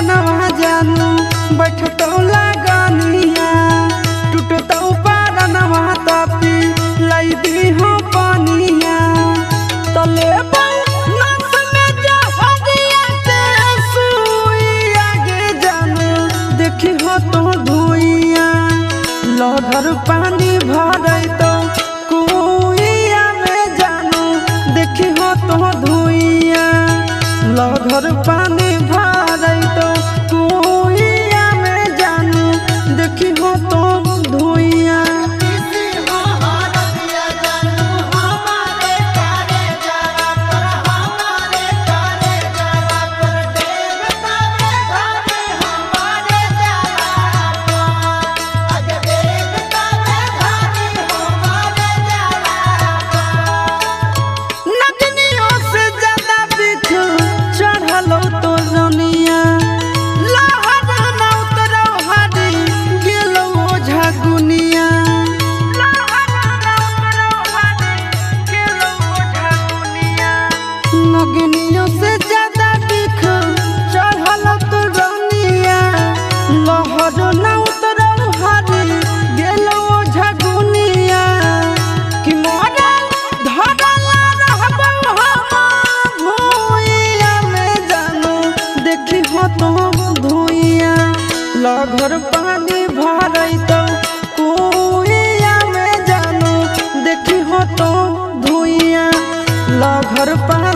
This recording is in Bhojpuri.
अंगनवा जानू बैठतो लगनिया टूटतो पारनवा तपी लाई दी हो पानिया तले नस में जहरिया के सुई आगे जानू देखी हो तो धुइया लहर पानी भरई तो कुइया में जानू देखी हो तो धुइया लहर पानी भरई तो कुइया में जानू देखी हो तो धुइया नगनियों से ज्यादा दिख चढ़ल तो रनिया लहर न उतरल हरी गेलो झगुनिया कि मरल धरल रहबो हम भुइया में जानू देखी हो तो धुइया लहर पानी भरई तो कुइया में जानू देखी हो तो धुइया लहर पानी